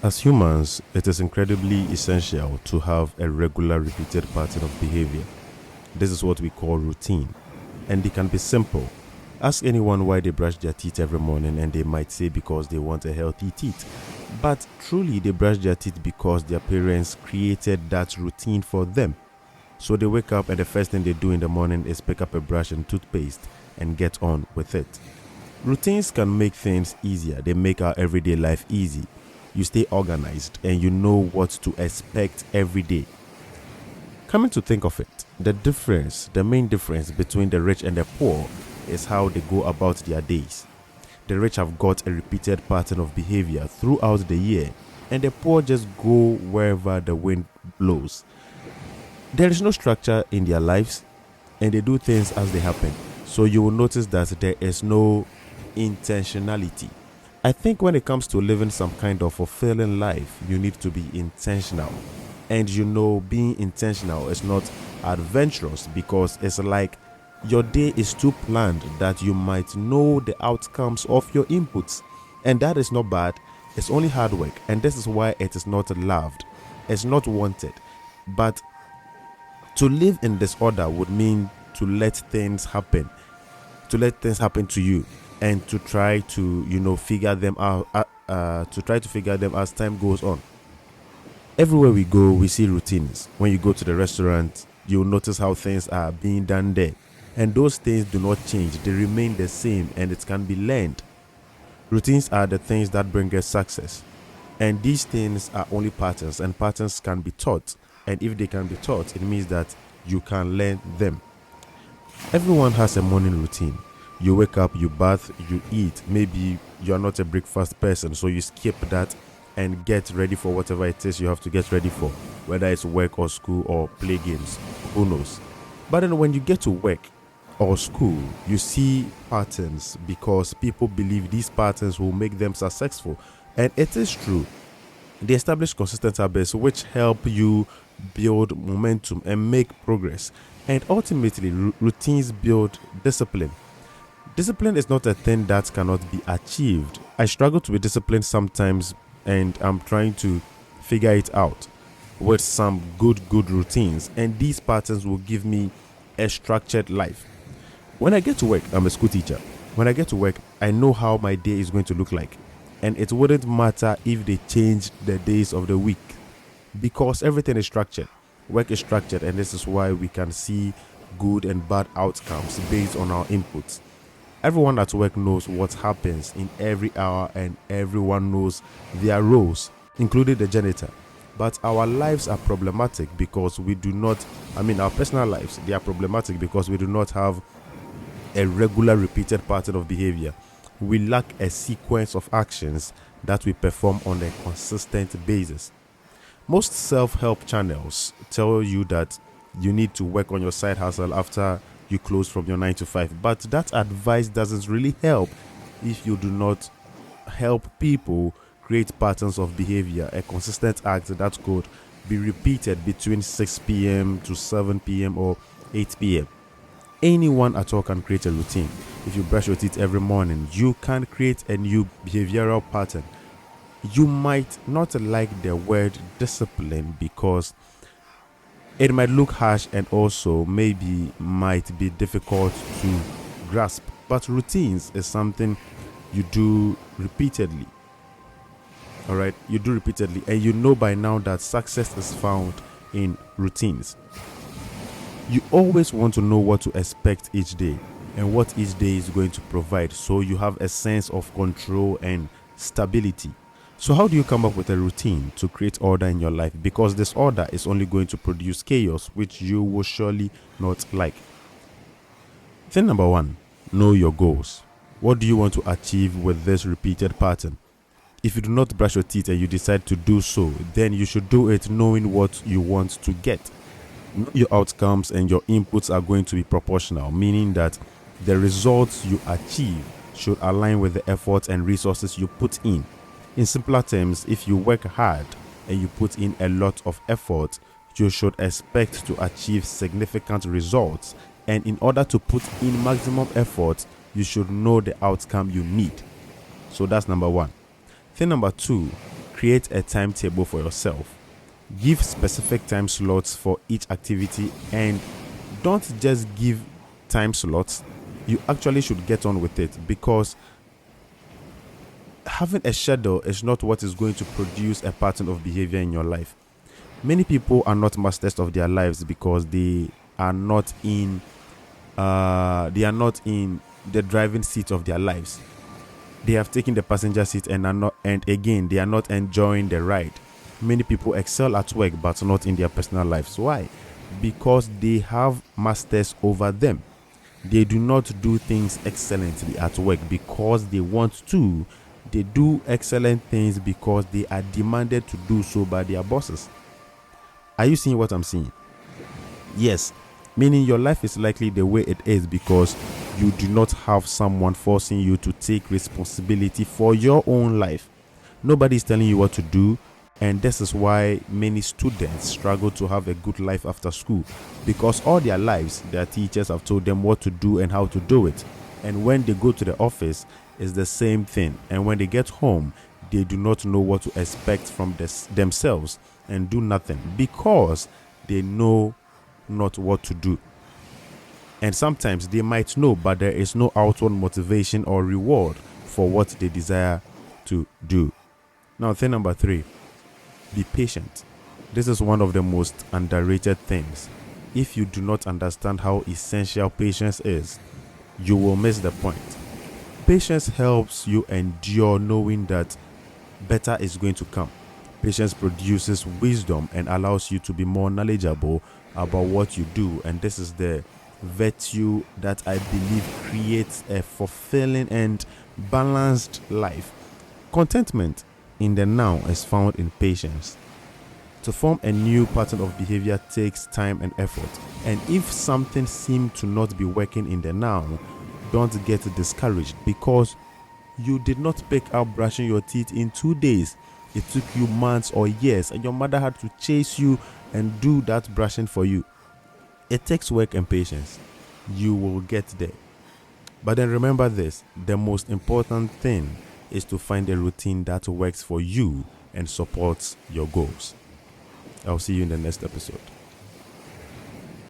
As humans, it is incredibly essential to have a regular repeated pattern of behavior. This is what we call routine, and it can be simple. Ask anyone why they brush their teeth every morning, and they might say because they want a healthy teeth. But truly, they brush their teeth because their parents created that routine for them. So they wake up, and the first thing they do in the morning is pick up a brush and toothpaste and get on with it. Routines can make things easier, they make our everyday life easy. You stay organized and you know what to expect every day. Coming to think of it, the main difference between the rich and the poor is how they go about their days. The rich have got a repeated pattern of behavior throughout the year, and the poor just go wherever the wind blows. There is no structure in their lives, and they do things as they happen. So you will notice that there is no intentionality. I think when it comes to living some kind of fulfilling life, you need to be intentional. And being intentional is not adventurous because it's like your day is too planned that you might know the outcomes of your inputs. And that is not bad, it's only hard work. And this is why it is not loved, it's not wanted. But to live in disorder would mean to let things happen, to you, and to try to figure them out, as time goes on. Everywhere we go, we see routines. When you go to the restaurant, you'll notice how things are being done there, and those things do not change, they remain the same, and it can be learned. Routines are the things that bring us success, and these things are only patterns, and patterns can be taught. And if they can be taught, it means that you can learn them. Everyone has a morning routine. You wake up, you bath, you eat. Maybe you're not a breakfast person, so you skip that and get ready for whatever it is you have to get ready for, whether it's work or school or play games, who knows. But then when you get to work or school, you see patterns because people believe these patterns will make them successful. And it is true. They establish consistent habits which help you build momentum and make progress. And ultimately, routines build discipline. Discipline is not a thing that cannot be achieved. I struggle to be disciplined sometimes, and I'm trying to figure it out with some good routines. And these patterns will give me a structured life. When I get to work, I'm a school teacher. When I get to work, I know how my day is going to look like. And it wouldn't matter if they changed the days of the week because everything is structured. Work is structured, and this is why we can see good and bad outcomes based on our inputs. Everyone at work knows what happens in every hour, and everyone knows their roles, including the janitor. But our lives are problematic because our personal lives, they are problematic because we do not have a regular repeated pattern of behavior. We lack a sequence of actions that we perform on a consistent basis. Most self-help channels tell you that you need to work on your side hustle after you close from your 9 to 5, but that advice doesn't really help if you do not help people create patterns of behavior, a consistent act that could be repeated between 6 p.m. to 7 p.m. or 8 p.m. Anyone at all can create a routine. If you brush your teeth every morning, you can create a new behavioral pattern. You might not like the word discipline because it might look harsh and also maybe might be difficult to grasp. But routines is something you do repeatedly. Alright, you do repeatedly, and you know by now that success is found in routines. You always want to know what to expect each day and what each day is going to provide, so you have a sense of control and stability. So how do you come up with a routine to create order in your life? Because this order is only going to produce chaos, which you will surely not like. Thing number one, know your goals. What do you want to achieve with this repeated pattern? If you do not brush your teeth and you decide to do so, then you should do it knowing what you want to get. Your outcomes and your inputs are going to be proportional, meaning that the results you achieve should align with the efforts and resources you put in. In simpler terms, if you work hard and you put in a lot of effort, you should expect to achieve significant results. And in order to put in maximum effort, you should know the outcome you need. So that's number one. Thing number two, create a timetable for yourself. Give specific time slots for each activity, and don't just give time slots. You actually should get on with it, because having a schedule is not what is going to produce a pattern of behavior in your life. Many people are not masters of their lives because they are not in the driving seat of their lives. They have taken the passenger seat and they are not enjoying the ride. Many people excel at work but not in their personal lives. Why? Because they have masters over them. They do not do things excellently at work because they want to. They do excellent things because they are demanded to do so by their bosses. Are you seeing what I'm saying? Yes. Meaning your life is likely the way it is because you do not have someone forcing you to take responsibility for your own life. Nobody is telling you what to do, and this is why many students struggle to have a good life after school, because all their lives their teachers have told them what to do and how to do it. And when they go to the office, it's the same thing. And when they get home, they do not know what to expect from themselves and do nothing because they know not what to do. And sometimes they might know, but there is no outward motivation or reward for what they desire to do. Now, thing number 3, be patient. This is one of the most underrated things. If you do not understand how essential patience is, you will miss the point. Patience helps you endure knowing that better is going to come. Patience produces wisdom and allows you to be more knowledgeable about what you do. And this is the virtue that I believe creates a fulfilling and balanced life. Contentment in the now is found in patience. To form a new pattern of behavior takes time and effort. And if something seems to not be working in the now, don't get discouraged because you did not pick up brushing your teeth in 2 days. It took you months or years, and your mother had to chase you and do that brushing for you. It takes work and patience. You will get there. But then remember this, the most important thing is to find a routine that works for you and supports your goals. I'll see you in the next episode.